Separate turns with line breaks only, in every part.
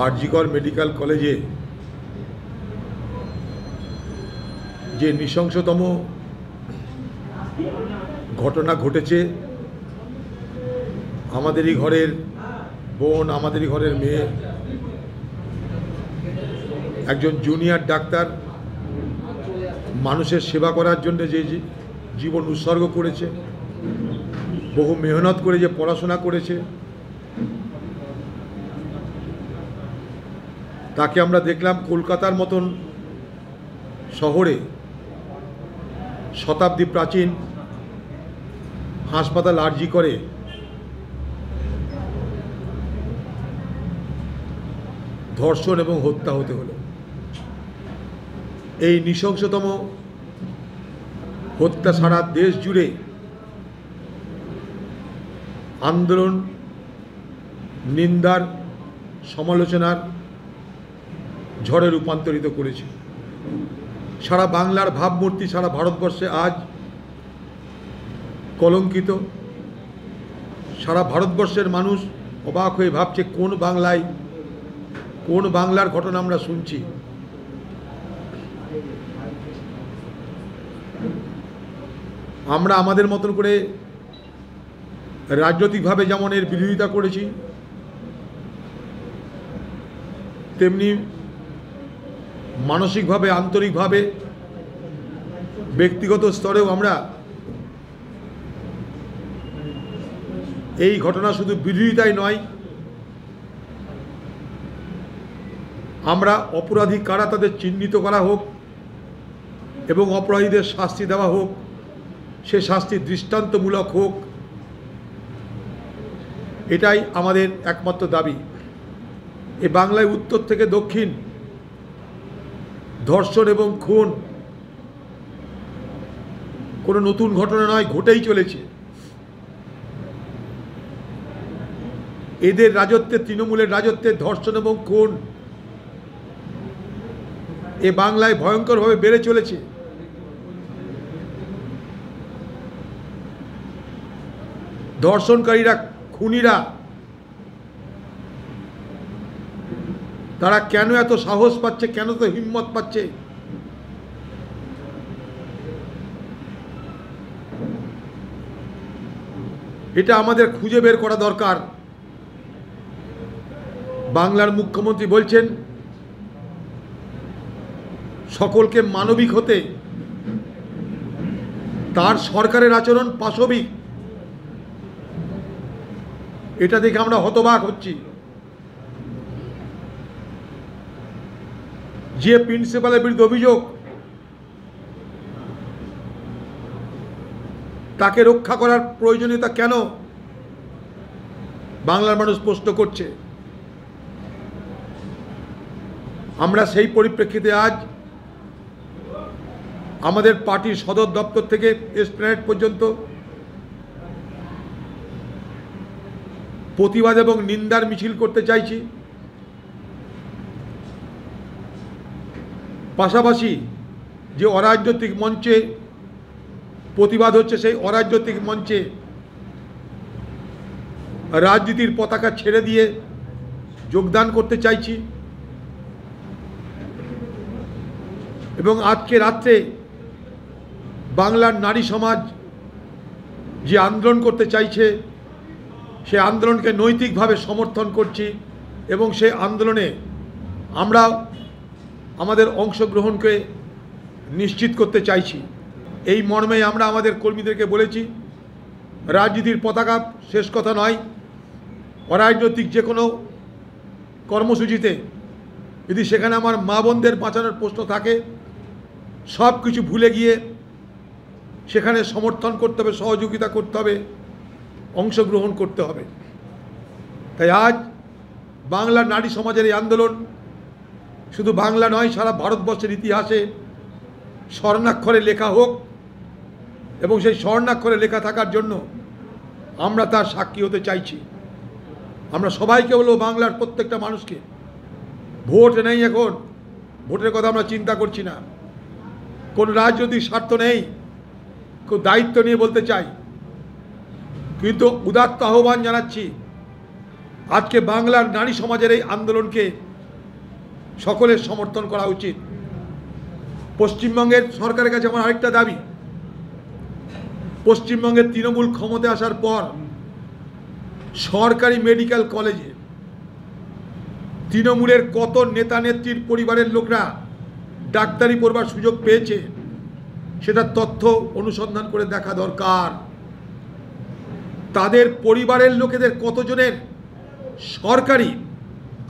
RG Kar medical কলেজে যে নৃশংসতম ঘটনা ঘটেছে, আমাদেরই ঘরের বোন, আমাদেরই ঘরের মেয়ে, একজন জুনিয়র ডাক্তার মানুষের সেবা করার জন্য যে জীবন উৎসর্গ করেছে, বহু মেহনত করে যে পড়াশোনা করেছে, তাকে আমরা দেখলাম কলকাতার মতন শহরে শতাব্দী প্রাচীন হাসপাতাল আরজি করে ধর্ষণ এবং হত্যা হতে হলো। এই নৃশংসতম হত্যা সারা দেশ জুড়ে আন্দোলন, নিন্দার, সমালোচনার ঝড়ে রূপান্তরিত করেছে। সারা বাংলার ভাবমূর্তি সারা ভারতবর্ষে আজ কলঙ্কিত। সারা ভারতবর্ষের মানুষ অবাক হয়ে ভাবছে কোন বাংলার ঘটনা আমরা শুনছি। আমরা আমাদের মতন করে রাজনৈতিকভাবে যেমন এর বিরোধিতা করেছি, তেমনি মানসিকভাবে, আন্তরিকভাবে, ব্যক্তিগত স্তরেও আমরা এই ঘটনা শুধু বিরোধিতাই নয়, আমরা অপরাধী কারা তাদের চিহ্নিত করা হোক এবং অপরাধীদের শাস্তি দেওয়া হোক, সে শাস্তি দৃষ্টান্তমূলক হোক, এটাই আমাদের একমাত্র দাবি। এ বাংলায় উত্তর থেকে দক্ষিণ ধর্ষণ এবং খুন কোনো নতুন ঘটনা নয়, ঘটেই চলেছে। এদের রাজত্বে, তৃণমূলের রাজত্বে ধর্ষণ এবং খুন এ বাংলায় ভয়ঙ্করভাবে বেড়ে চলেছে। ধর্ষণকারীরা, খুনিরা, তারা কেন এত সাহস পাচ্ছে, কেন তো হিম্মত পাচ্ছে? এটা আমাদের খুঁজে বের করা দরকার। বাংলার মুখ্যমন্ত্রী বলছেন সকলকে মানবিক হতে, তার সরকারের আচরণ পাশবিক। এটা দেখে আমরা হতবাক হচ্ছি। যে প্রিন্সিপালের বিরুদ্ধে অভিযোগ, তাকে রক্ষা করার প্রয়োজনীয়তা কেন বাংলার মানুষ প্রশ্ন করছে। আমরা সেই পরিপ্রেক্ষিতে আজ আমাদের পার্টির সদর দপ্তর থেকে এসপ্ল্যানেড পর্যন্ত প্রতিবাদ এবং নিন্দার মিছিল করতে চাইছি। পাশাপাশি যে অরাজনৈতিক মঞ্চে প্রতিবাদ হচ্ছে, সেই অরাজনৈতিক মঞ্চে রাজনীতির পতাকা ছেড়ে দিয়ে যোগদান করতে চাইছি। এবং আজকে রাত্রে বাংলার নারী সমাজ যে আন্দোলন করতে চাইছে, সে আন্দোলনকে নৈতিকভাবে সমর্থন করছি এবং সেই আন্দোলনে আমরা আমাদের অংশগ্রহণকে নিশ্চিত করতে চাইছি। এই মর্মে আমরা আমাদের কর্মীদেরকে বলেছি, রাজনীতির পতাকা শেষ কথা নয়। অরাজনৈতিক যে কোনো কর্মসূচিতে যদি সেখানে আমার মা বোনদের বাঁচানোর প্রশ্ন থাকে, সব কিছু ভুলে গিয়ে সেখানে সমর্থন করতে হবে, সহযোগিতা করতে হবে, অংশগ্রহণ করতে হবে। তাই আজ বাংলার নারী সমাজের এই আন্দোলন শুধু বাংলা নয়, সারা ভারতবর্ষের ইতিহাসে স্বর্ণাক্ষরে লেখা হোক এবং সেই স্বর্ণাক্ষরে লেখা থাকার জন্য আমরা তার সাক্ষী হতে চাইছি। আমরা সবাইকে বলবো, বাংলার প্রত্যেকটা মানুষকে, ভোট নেই এখন, ভোটের কথা আমরা চিন্তা করছি না, কোনো রাজনৈতিক স্বার্থ নেই, খুব দায়িত্ব নিয়ে বলতে চাই। কিন্তু উদাত্ত আহ্বান জানাচ্ছি, আজকে বাংলার নারী সমাজের এই আন্দোলনকে সকলের সমর্থন করা উচিত। পশ্চিমবঙ্গের সরকারের কাছে আমার আরেকটা দাবি, পশ্চিমবঙ্গের তৃণমূল ক্ষমতায় আসার পর সরকারি মেডিকেল কলেজে তৃণমূলের কত নেতা নেত্রীর পরিবারের লোকরা ডাক্তারি পড়বার সুযোগ পেয়েছে সেটা তথ্য অনুসন্ধান করে দেখা দরকার। তাদের পরিবারের লোকেদের কতজনের সরকারি,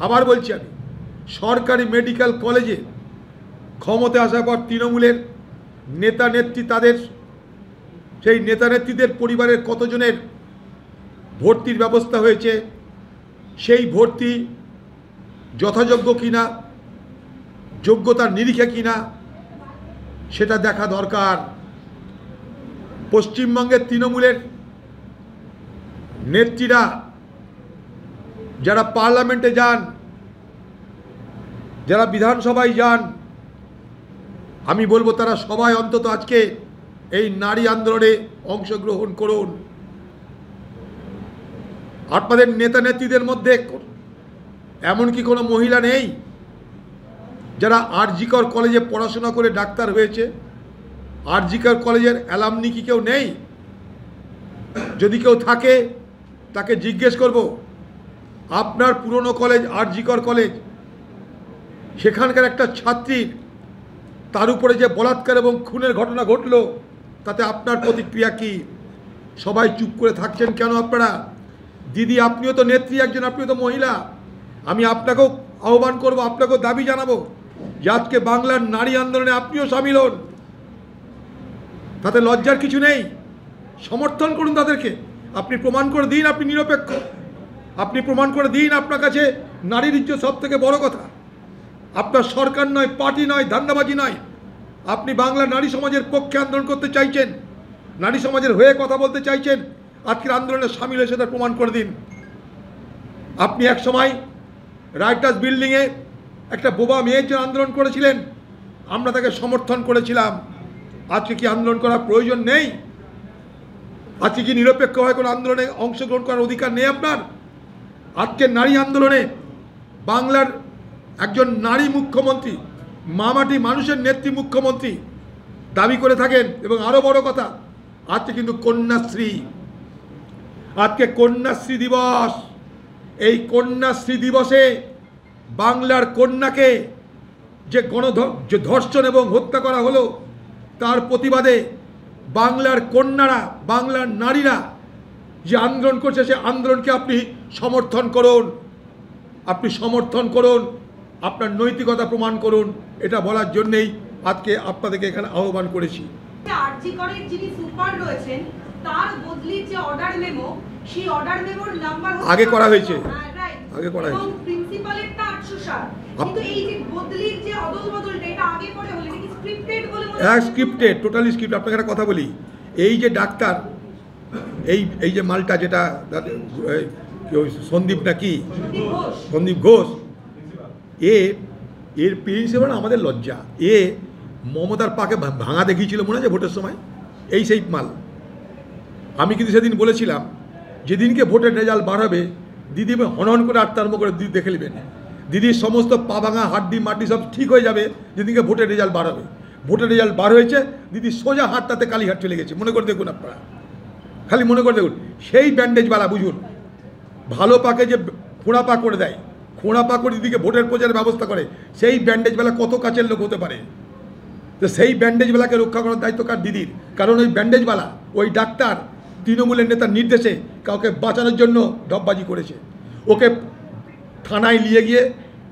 আবার বলছি আমি, সরকারি মেডিকেল কলেজে ক্ষমতায় আসার পর তৃণমূলের নেতা নেত্রী, তাদের সেই নেতা নেত্রীদের পরিবারের কতজনের ভর্তির ব্যবস্থা হয়েছে, সেই ভর্তি যথাযোগ্য কিনা, যোগ্যতার নিরিখে কিনা সেটা দেখা দরকার। পশ্চিমবঙ্গের তৃণমূলের নেত্রীরা যারা পার্লামেন্টে যান, যারা বিধানসভায় যান, আমি বলবো তারা সবাই অন্তত আজকে এই নারী আন্দোলনে অংশগ্রহণ করুন। আপনাদের নেতা নেত্রীদের মধ্যে এমন কি কোনো মহিলা নেই যারা আরজি কর কলেজে পড়াশোনা করে ডাক্তার হয়েছে? আরজি কর কলেজের অ্যালামনি কি কেউ নেই? যদি কেউ থাকে তাকে জিজ্ঞেস করব, আপনার পুরনো কলেজ আরজি কর কলেজ, সেখানকার একটা ছাত্রীর তার উপরে যে বলাৎকার এবং খুনের ঘটনা ঘটল, তাতে আপনার প্রতিক্রিয়া কি? সবাই চুপ করে থাকছেন কেন আপনারা? দিদি, আপনিও তো নেত্রী একজন, আপনিও তো মহিলা। আমি আপনাকেও আহ্বান করব, আপনাকেও দাবি জানাবো যে আজকে বাংলার নারী আন্দোলনে আপনিও সামিল হন। তাতে লজ্জার কিছু নেই, সমর্থন করুন তাদেরকে। আপনি প্রমাণ করে দিন আপনি নিরপেক্ষ, আপনি প্রমাণ করে দিন আপনার কাছে নারীর ইজ্জত সব থেকে বড় কথা। আপনার সরকার নয়, পার্টি নয়, ধান্দাবাজি নয়, আপনি বাংলার নারী সমাজের পক্ষে আন্দোলন করতে চাইছেন, নারী সমাজের হয়ে কথা বলতে চাইছেন। আজকের আন্দোলনে সামিল হয়ে সেটা প্রমাণ করে দিন। আপনি এক সময় রাইটার্স বিল্ডিংয়ে একটা বোবা মেয়ের জন্য আন্দোলন করেছিলেন, আমরা তাকে সমর্থন করেছিলাম। আজকে কি আন্দোলন করার প্রয়োজন নেই? আজকে কি নিরপেক্ষ হয়ে কোনো আন্দোলনে অংশগ্রহণ করার অধিকার নেই আপনার? আজকের নারী আন্দোলনে বাংলার একজন নারী মুখ্যমন্ত্রী, মামাটি মানুষের নেত্রী মুখ্যমন্ত্রী দাবি করে থাকেন। এবং আরও বড় কথা, আজকে কিন্তু কন্যাশ্রী, আজকে কন্যাশ্রী দিবস। এই কন্যাশ্রী দিবসে বাংলার কন্যাকে যে ধর্ষণ এবং হত্যা করা হলো, তার প্রতিবাদে বাংলার কন্যারা, বাংলার নারীরা যে আন্দোলন করছে, সে আন্দোলনকে আপনি সমর্থন করুন, আপনি সমর্থন করুন, আপনার নৈতিকতা প্রমাণ করুন। এটা বলার জন্যেই আজকে আপনাদেরকে এখানে আহ্বান করেছি।
আরজি করের যিনি সুপার রয়েছেন, তার বদলির যে অর্ডার মেমো, সেই অর্ডার মেমোর নাম্বার
আগে করা হয়েছে, আগে করা হয়েছে,
এবং প্রিন্সিপালেরটা 860। কিন্তু এই যে বদলির যে অদল বদলটা, এটা আগে পরে হলো, এটা কি স্ক্রিপ্টেড বলে মনে হয়?
Scripted, totally script. আপনাকে একটা কথা বলি, এই যে ডাক্তার, এই যে মালটা যেটা সন্দীপ নাকি, সন্দীপ ঘোষ, এর প্রিন্সিপাল আমাদের লজ্জা। মমতার পাকে ভাঙা দেখিয়েছিল মনে আছে ভোটের সময়, এই সেই মাল। আমি কিন্তু সেদিন বলেছিলাম, যেদিনকে ভোটের রেজাল্ট বার হবে, দিদি হনহন করে আটটার্ম করে দিদি দেখে নেবেন, দিদির সমস্ত পা ভাঙা হাড্ডি মাড্ডি সব ঠিক হয়ে যাবে যেদিনকে ভোটের রেজাল্ট বার হবে। ভোটের রেজাল্ট বার হয়েছে, দিদি সোজা হাটটাতে কালীঘাট চলে গেছে, মনে করে দেখুন আপনারা, খালি মনে করে দেখুন। সেই ব্যান্ডেজওয়ালা, বুঝুন, ভালো পাকে যে খোঁড়া পা করে দেয়, খোঁড়া পা করে দিদিকে ভোটের প্রচারের ব্যবস্থা করে, সেই ব্যান্ডেজওয়ালা কত কাছের লোক হতে পারে? তো সেই ব্যান্ডেজওয়ালাকে রক্ষা করার দায়িত্ব কার? দিদির। কারণ ওই ব্যান্ডেজওয়ালা, ওই ডাক্তার তৃণমূলের নেতার নির্দেশে কাউকে বাঁচানোর জন্য ডববাজি করেছে। ওকে থানায় নিয়ে গিয়ে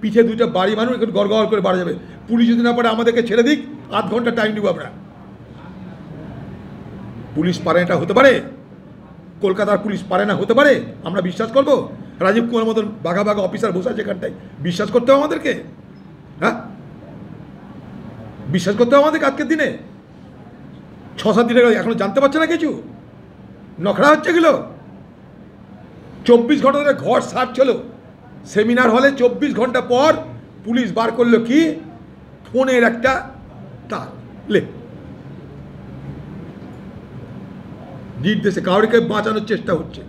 পিঠে দুইটা বাড়ি মানুষ একটু গড়গড় করে বাড়া যাবে। পুলিশ যদি না পারে আমাদেরকে ছেড়ে দিক, আধ ঘন্টা টাইম দিব আমরা। পুলিশ পারে এটা হতে পারে? কলকাতার পুলিশ পারে না হতে পারে? আমরা বিশ্বাস করব? রাজীব কুমার মতন বাঘা বাঘা অফিসার বসে আছে এখানটায়, বিশ্বাস করতে হবে আমাদেরকে? হ্যাঁ, বিশ্বাস করতে হবে আমাদেরকে? আজকের দিনে 6-7 দিনের এখনো জানতে পারছে না কিছু, নখড়া হচ্ছে এগুলো। 24 ঘন্টা ধরে ঘর সার্চ হলো সেমিনার হলে, 24 ঘন্টা পর পুলিশ বার করলো কি? ফোনের একটা তার লে নির্দেশে কাউকে বাঁচানোর চেষ্টা হচ্ছে,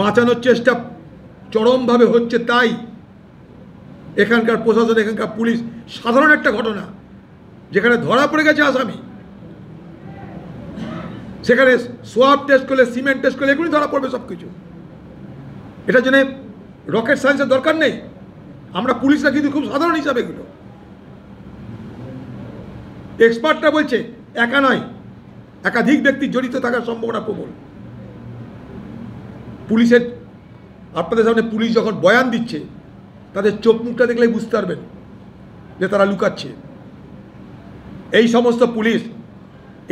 বাঁচানোর চেষ্টা চরমভাবে হচ্ছে, তাই এখানকার প্রশাসন, এখানকার পুলিশ, সাধারণ একটা ঘটনা যেখানে ধরা পড়ে গেছে আসামি, সেখানে সোয়াব টেস্ট করলে, সিমেন্ট টেস্ট করলে এগুলি ধরা পড়বে সব কিছু। এটার জন্য রকেট সায়েন্সের দরকার নেই। আমরা পুলিশরা কিন্তু খুব সাধারণ হিসাবে এগুলো, এক্সপার্টরা বলছে একা নয়, একাধিক ব্যক্তি জড়িত থাকার সম্ভাবনা প্রবল। পুলিশের, আপনাদের সামনে পুলিশ যখন বয়ান দিচ্ছে, তাদের চোখ মুখটা দেখলেই বুঝতে পারবেন যে তারা লুকাচ্ছে। এই সমস্ত পুলিশ,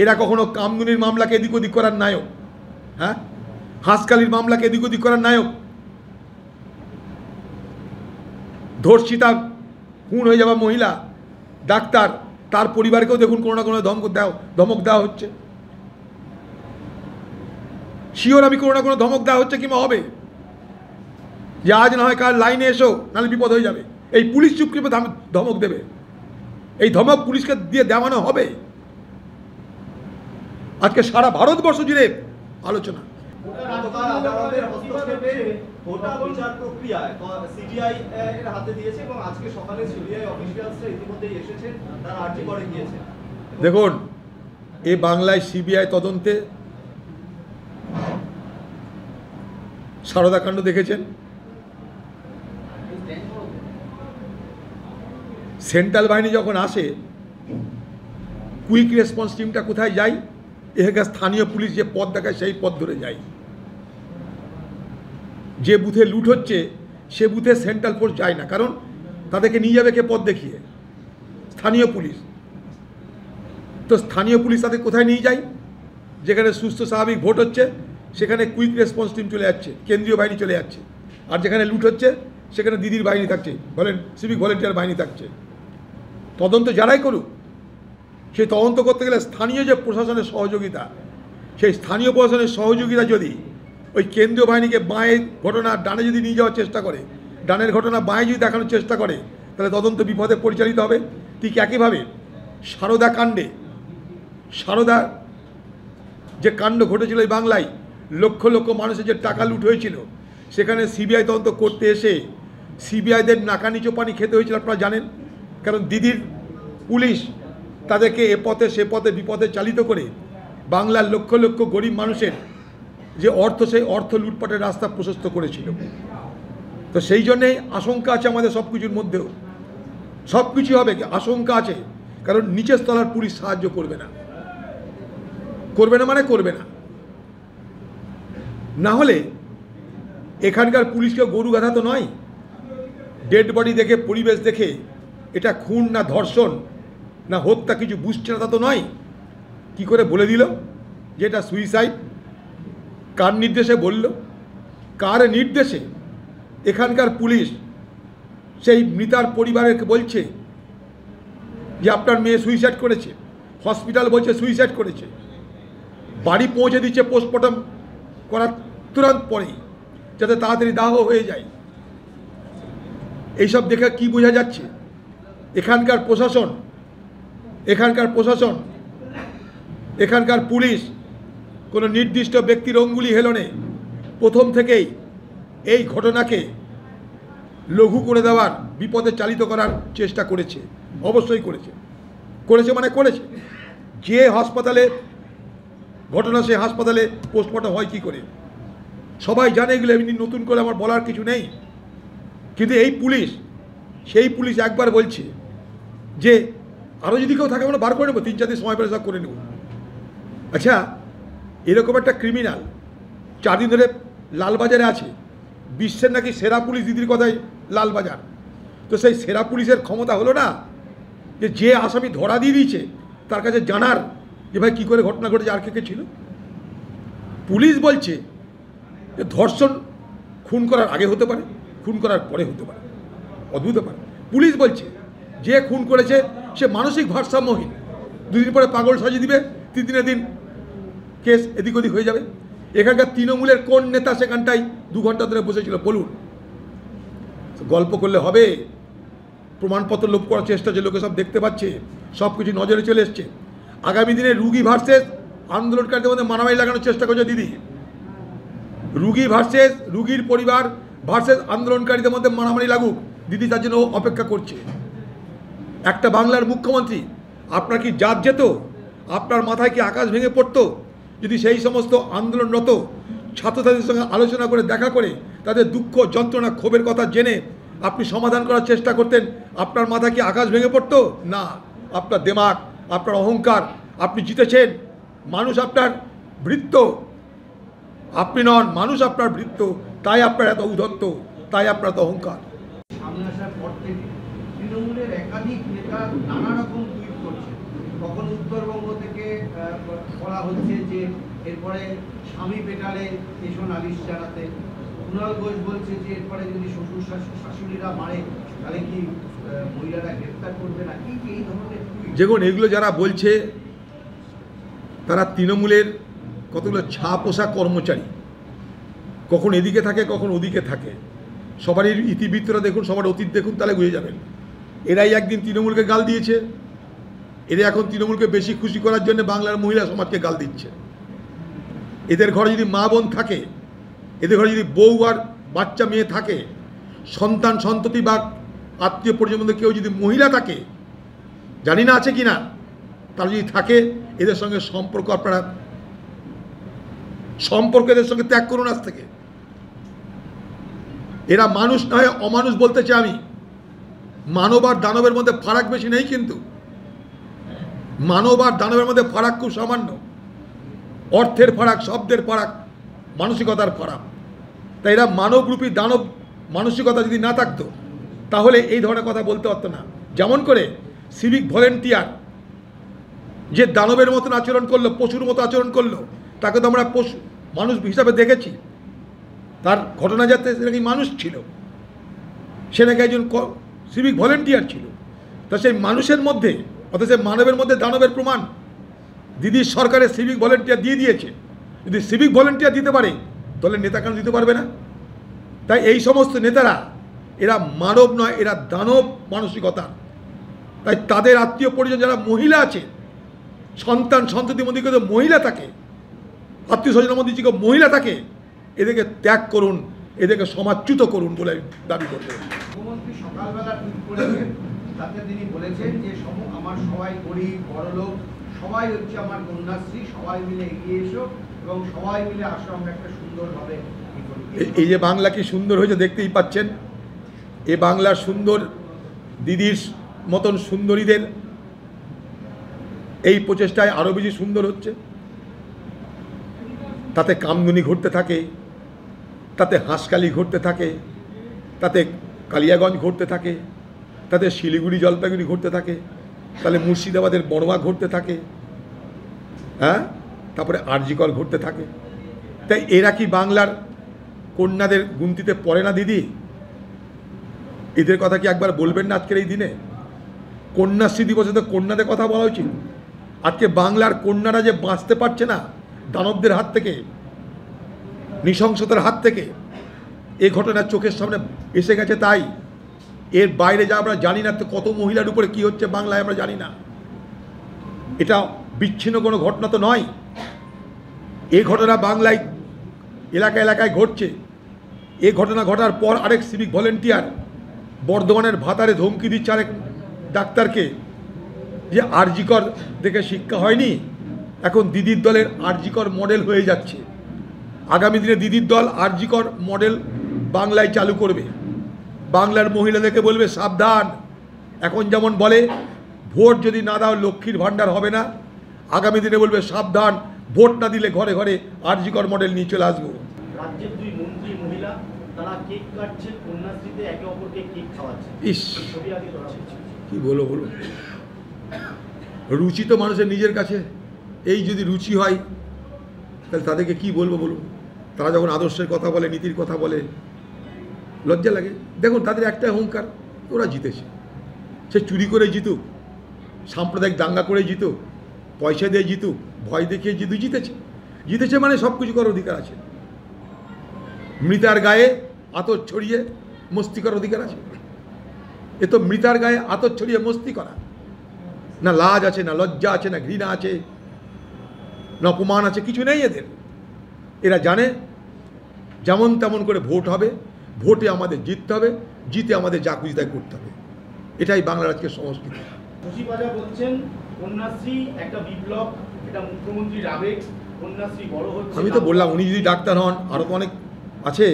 এরা কখনো কামদুনির মামলাকে এদিক ওদিক করার নায়ক, হ্যাঁ, হাঁসকালির মামলাকে এদিক ওদিক করার নায়ক, ধর্ষিতা খুন হয়ে যাওয়া মহিলা ডাক্তার, তার পরিবারকেও দেখুন কোনো না কোনো ধমক দেওয়া হচ্ছে। শিওর আমি কোনো না কোনো ধমক দেওয়া হচ্ছে কিংবা হবে, যে আজ না হয় কাল লাইনে এসো, নাহলে বিপদ হয়ে যাবে। এই পুলিশ চুপকে ধমক দেবে, এই ধমক পুলিশকে দিয়ে দেওয়ানো হবে। আজকে সারা ভারতবর্ষ জুড়ে আলোচনা। দেখুন, এ বাংলায় সিবিআই তদন্তে সারদা কাণ্ড দেখেছেন, সেন্ট্রাল বাহিনী যখন আসে, কুইক রেসপন্স টিমটা কোথায় যায়? এখানকার স্থানীয় পুলিশ যে পথ দেখায় সেই পথ ধরে যায়। যে বুথে লুট হচ্ছে সে বুথে সেন্ট্রাল ফোর্স যায় না, কারণ তাদেরকে নিয়ে যাবে কে? পথ দেখিয়ে, স্থানীয় পুলিশ। তো স্থানীয় পুলিশ তাদের কোথায় নিয়ে যায়? যেখানে সুস্থ স্বাভাবিক ভোট হচ্ছে সেখানে কুইক রেসপন্স টিম চলে যাচ্ছে, কেন্দ্রীয় বাহিনী চলে যাচ্ছে। আর যেখানে লুট হচ্ছে সেখানে দিদির বাহিনী থাকছে, সিভিক ভলেন্টিয়ার বাহিনী থাকছে। তদন্ত যারাই করুক, সেই তদন্ত করতে গেলে স্থানীয় যে প্রশাসনের সহযোগিতা, সেই স্থানীয় প্রশাসনের সহযোগিতা যদি ওই কেন্দ্রীয় বাহিনীকে বাঁয়ে ঘটনা ডানে যদি নিয়ে যাওয়ার চেষ্টা করে, ডানের ঘটনা বাঁয়ে যদি দেখানোর চেষ্টা করে, তাহলে তদন্ত বিপদে পরিচালিত হবে। ঠিক একইভাবে সারদা কাণ্ডে, সারদা যে কাণ্ড ঘটেছিল এই বাংলায়, লক্ষ লক্ষ মানুষের যে টাকা লুট হয়েছিল, সেখানে সিবিআই তদন্ত করতে এসে সিবিআইদের নাকানি চোপানি খেতে হয়েছিল, আপনারা জানেন। কারণ দিদির পুলিশ তাদেরকে এ পথে সে পথে বিপদে চালিত করে বাংলার লক্ষ লক্ষ গরিব মানুষের যে অর্থ, সেই অর্থ লুটপাটের রাস্তা প্রশস্ত করেছিল। তো সেই জন্যেই আশঙ্কা আছে আমাদের সব কিছুর মধ্যেও, সব কিছু হবে আশঙ্কা আছে। কারণ নিচের তলার পুলিশ সাহায্য করবে না, করবে না মানে করবে না। না হলে এখানকার পুলিশকে গরু গাধা তো নয়। ডেড বডি দেখে, পরিবেশ দেখে এটা খুন না ধর্ষণ না হত্যা কিছু বুঝছে না তা তো নয়। কি করে বলে দিল যে এটা সুইসাইড? কার নির্দেশে বলল? কার নির্দেশে এখানকার পুলিশ সেই মৃতার পরিবারকে বলছে যে আপনার মেয়ে সুইসাইড করেছে? হসপিটাল বলছে সুইসাইড করেছে, বাড়ি পৌঁছে দিচ্ছে পোস্টমর্টম করার তুরন্ত পরেই, যাতে তাড়াতাড়ি দাহ হয়ে যায়। এইসব দেখে কি বোঝা যাচ্ছে? এখানকার প্রশাসন, এখানকার পুলিশ কোনো নির্দিষ্ট ব্যক্তির অঙ্গুলি হেলনে প্রথম থেকেই এই ঘটনাকে লঘু করে দেওয়ার, বিপদে চালিত করার চেষ্টা করেছে। অবশ্যই করেছে, করেছে। যে হাসপাতালে ঘটনা, সে হাসপাতালে পোস্টমর্টম হয় কি করে সবাই জানে। এগুলো এমনি নতুন করে আমার বলার কিছু নেই। কিন্তু এই পুলিশ, সেই পুলিশ একবার বলছে যে আরও যদি কেউ থাকে আমরা বার করে নেবো, 3-4 দিন সময় পেলে সব করে নেব। আচ্ছা, এরকম একটা ক্রিমিনাল 4 দিন ধরে লালবাজারে আছে, বিশ্বের নাকি সেরা পুলিশ দিদির কথায় লালবাজার। তো সেই সেরা পুলিশের ক্ষমতা হলো না যে আসামি ধরা দিয়ে দিয়েছে তার কাছে জানার যে ভাই কী করে ঘটনা ঘটেছে, আর কে ছিল। পুলিশ বলছে যে ধর্ষণ খুন করার আগে হতে পারে, খুন করার পরে হতে পারে, অদ্ভুত ব্যাপার। পুলিশ বলছে যে খুন করেছে সে মানসিক ভারসাম্যহীন, 2 দিন পরে পাগল সাজিয়ে দিবে, 3 দিনের দিন কেস এদিক ওদিক হয়ে যাবে। এখানকার তৃণমূলের কোন নেতা সেখানটায় 2 ঘন্টা ধরে বসেছিল বলুন? গল্প করলে হবে? প্রমাণপত্র লোপ করার চেষ্টা যে লোকে সব দেখতে পাচ্ছে, সব কিছু নজরে চলে এসছে। আগামী দিনে রুগী ভার্সেস আন্দোলনকারীদের মধ্যে মারামারি লাগানোর চেষ্টা করছে দিদি। রুগী ভার্সেস রুগীর পরিবার ভার্সেস আন্দোলনকারীদের মধ্যে মারামারি লাগুক, দিদি তার জন্য অপেক্ষা করছে। একটা বাংলার মুখ্যমন্ত্রী, আপনার কি জাত যেত? আপনার মাথায় কি আকাশ ভেঙে পড়তো যদি সেই সমস্ত আন্দোলনরত ছাত্রছাত্রীদের সঙ্গে আলোচনা করে দেখা করে তাদের দুঃখ যন্ত্রণা ক্ষোভের কথা জেনে আপনি সমাধান করার চেষ্টা করতেন? আপনার মাথায় কি আকাশ ভেঙে পড়তো? না, আপনার দিমাগ, আপনার অহংকার, আপনি জিতেছেন, মানুষ আপনার ভৃত্য, আপনি নন, মানুষ আপনার ভৃত্য, তাই আপনার এত ঔদ্ধত্য, তাই আপনার এত অহংকার।
সামনে আসার পর থেকে তৃণমূলের একাধিক নেতা নানা রকম টুইট করছে। কখন উত্তরবঙ্গ থেকে বলা হচ্ছে যে এরপরে স্বামী পেটালে এসো নালিশ জানাতে, কুণাল ঘোষ বলছে যে এরপরে যদি শ্বশুর শাশুড়িরা মারে তাহলে কি মহিলারা গ্রেফতার করবে না। এই ধরনের টুইট,
যেমন এগুলো যারা বলছে তারা তৃণমূলের কতগুলো ছা পোষা কর্মচারী, কখন এদিকে থাকে কখন ওদিকে থাকে। সবারই ইতিবৃত্তরা দেখুন, সবার অতীত দেখুন, তাহলে বুঝে যাবেন। এরাই একদিন তৃণমূলকে গাল দিয়েছে, এরা এখন তৃণমূলকে বেশি খুশি করার জন্য বাংলার মহিলা সমাজকে গাল দিচ্ছে। এদের ঘরে যদি মা বোন থাকে, এদের ঘরে যদি বউ আর বাচ্চা মেয়ে থাকে, সন্তান সন্ততি বা আত্মীয় পরিজনের মধ্যে কেউ যদি মহিলা থাকে, জানি না আছে কি না, তারা যদি থাকে, এদের সঙ্গে সম্পর্ক আপনারা এদের সঙ্গে ত্যাগ করুন আজ থেকে। এরা মানুষ নয়, অমানুষ বলতে চাই আমি। মানব আর দানবের মধ্যে ফারাক বেশি নেই, কিন্তু মানব আর দানবের মধ্যে ফারাক খুব সামান্য। অর্থের ফারাক, শব্দের ফারাক, মানসিকতার ফারাক। তাই এরা মানবরূপী দানব মানসিকতা যদি না থাকতো তাহলে এই ধরনের কথা বলতে পারতো না। যেমন করে সিভিক ভলেন্টিয়ার যে দানবের মতন আচরণ করলো, পশুর মতো আচরণ করলো, তাকে তো আমরা পশু মানুষ হিসাবে দেখেছি। তার ঘটনা যাতে সে নাকি মানুষ ছিল, সে নাকি একজন সিভিক ভলেন্টিয়ার ছিল। তা সেই মানুষের মধ্যে অথচ মানবের মধ্যে দানবের প্রমাণ দিদির সরকারের সিভিক ভলেন্টিয়ার দিয়ে দিয়েছে। যদি সিভিক ভলেন্টিয়ার দিতে পারে তাহলে নেতা কেন দিতে পারবে না? তাই এই সমস্ত নেতারা এরা মানব নয়, এরা দানব মানসিকতা। তাই তাদের আত্মীয় পরিজন যারা মহিলা আছে, সন্তান সন্ততির মধ্যে যদি মহিলা থাকে, আত্মীয় স্বজনের মধ্যে যদি মহিলা থাকে, এদেরকে ত্যাগ করুন, এদেরকে সমাজচ্যুত করুন বলে দাবি করতে।
মুখ্যমন্ত্রী সকালবেলা টুইট করেছেন, তাতে তিনি বলেছেন যে আমার সবাই গরিব বড়লোক সবাই হচ্ছে আমার কন্যাশ্রী, সবাই মিলে এগিয়ে এসো এবং সবাই মিলে আসো, আমরা একটা সুন্দরভাবে।
এই যে বাংলা কি সুন্দর হয়েছে দেখতেই পাচ্ছেন। এ বাংলার সুন্দর দিদির মতন সুন্দরীদের এই প্রচেষ্টায় আরও বেশি সুন্দর হচ্ছে। তাতে কামদুনি ঘটতে থাকে, তাতে হাঁসকালি ঘটতে থাকে, তাতে কালিয়াগঞ্জ ঘটতে থাকে, তাতে শিলিগুড়ি জলপাইগুড়ি ঘটতে থাকে, তাহলে মুর্শিদাবাদের বড়মা ঘটতে থাকে, হ্যাঁ, তারপরে আরজিকর ঘটতে থাকে। তাই এরা কি বাংলার কন্যাদের গুনতিতে পড়ে না দিদি? এদের কথা কি একবার বলবেন না আজকের এই দিনে? কন্যাশ্রী দিবসে তো কন্যাদের কথা বলা উচিত। আজকে বাংলার কন্যারা যে বাঁচতে পারছে না দানবদের হাত থেকে, নৃশংসতার হাত থেকে, এই ঘটনা চোখের সামনে এসে গেছে। তাই এর বাইরে যা আমরা জানি না, তো কত মহিলার উপরে কি হচ্ছে বাংলায় আমরা জানি না। এটা বিচ্ছিন্ন কোনো ঘটনা তো নয়। এই ঘটনা বাংলায় এলাকা এলাকায় ঘটছে। এই ঘটনা ঘটার পর আরেক সিভিক ভলেন্টিয়ার বর্ধমানের ভাতারে ধমকি দিচ্ছে আরেক ডাক্তারকে যে আরজিকর দেখে শিক্ষা হয়নি, এখন দিদির দলের আরজিকর মডেল হয়ে যাচ্ছে। আগামী দিনে দিদির দল আরজিকর মডেল বাংলায় চালু করবে। বাংলার মহিলাদেরকে বলবে সাবধান। এখন যেমন বলে ভোট যদি না দাও লক্ষ্মীর ভাণ্ডার হবে না, আগামী দিনে বলবে সাবধান, ভোট না দিলে ঘরে ঘরে আরজিকর মডেল নিয়ে চলে আসবো।
রাজ্যের দুই মন্ত্রী মহিলা তারা কেক কাটছে, কন্যাশ্রীতে একে অপরকে কেক খাওয়াচ্ছে।
ইস,
ছবি আগে ধরা পড়ছে।
কি বলবো বলুন। রুচি তো মানুষের নিজের কাছে। এই যদি রুচি হয় তাহলে তাদেরকে কি বলবো বলুন। তারা যখন আদর্শের কথা বলে, নীতির কথা বলে, লজ্জা লাগে। দেখুন তাদের একটা অহংকার, ওরা জিতেছে। সে চুরি করে জিতুক, সাম্প্রদায়িক দাঙ্গা করে জিতুক, পয়সা দিয়ে জিতুক, ভয় দেখিয়ে জিতেছে। জিতেছে মানে সব কিছু করার অধিকার আছে। মৃতার গায়ে আতর ছড়িয়ে মস্তি করার অধিকার আছে। এ তো মৃতার গায়ে আতর ছড়িয়ে মস্তি করা। না লাজ আছে, না লজ্জা আছে, না ঘৃণা আছে, না অপমান আছে, কিছু নেই এদের। এরা জানে যেমন তেমন করে ভোট হবে, ভোটে আমাদের জিততে হবে, জিতে আমাদের যা খুশি তাই করতে হবে। এটাই বাংলার আজকের সংস্কৃতি।
মুন্সিপাজা বলছেন কন্যাশ্রী একটা বিপ্লব, এটা মুখ্যমন্ত্রীর আবেগ, কন্যাশ্রী বড় হচ্ছে।
আমি তো বললাম, উনি যদি ডাক্তার হন, আরও তো অনেক আছে,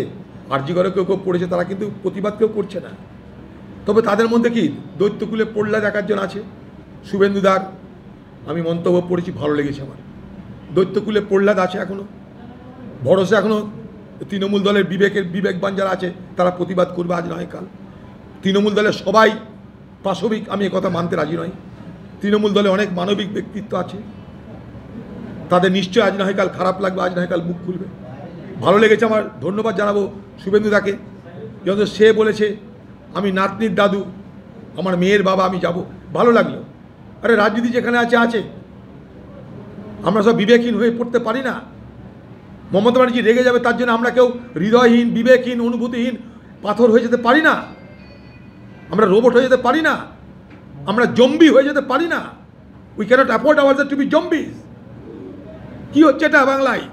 আরজি ঘরে কেউ কেউ পড়েছে, তারা কিন্তু প্রতিবাদ কেউ করছে না। তবে তাদের মধ্যে কি দৈত্যকুলে প্রহ্লাদ একজন আছে, শুভেন্দুদার আমি মন্তব্য পড়েছি, ভালো লেগেছে আমার। দৈত্যকুলে প্রহ্লাদ আছে এখনও, ভরসা এখনও তৃণমূল দলের বিবেকবান যারা আছে তারা প্রতিবাদ করবে আজ নয় কাল। তৃণমূল দলের সবাই পাশবিক, আমি একথা মানতে রাজি নই। তৃণমূল দলে অনেক মানবিক ব্যক্তিত্ব আছে, তাদের নিশ্চয় আজ নয় কাল খারাপ লাগবে, আজ নয় কাল মুখ খুলবে। ভালো লেগেছে আমার, ধন্যবাদ জানাবো শুভেন্দুদাকে, যখন সে বলেছে আমি নাতনির দাদু, আমার মেয়ের বাবা, আমি যাব, ভালো লাগলো। আরে রাজনীতি যেখানে আছে আছে, আমরা সব বিবেকহীন হয়ে পড়তে পারি না। মমতা ব্যানার্জি রেগে যাবে তার জন্য আমরা কেউ হৃদয়হীন, বিবেকহীন, অনুভূতিহীন পাথর হয়ে যেতে পারি না, আমরা রোবট হয়ে যেতে পারি না, আমরা জম্বি হয়ে যেতে পারি না। We cannot afford ourself to be zombies. কি হচ্ছে এটা বাংলায়?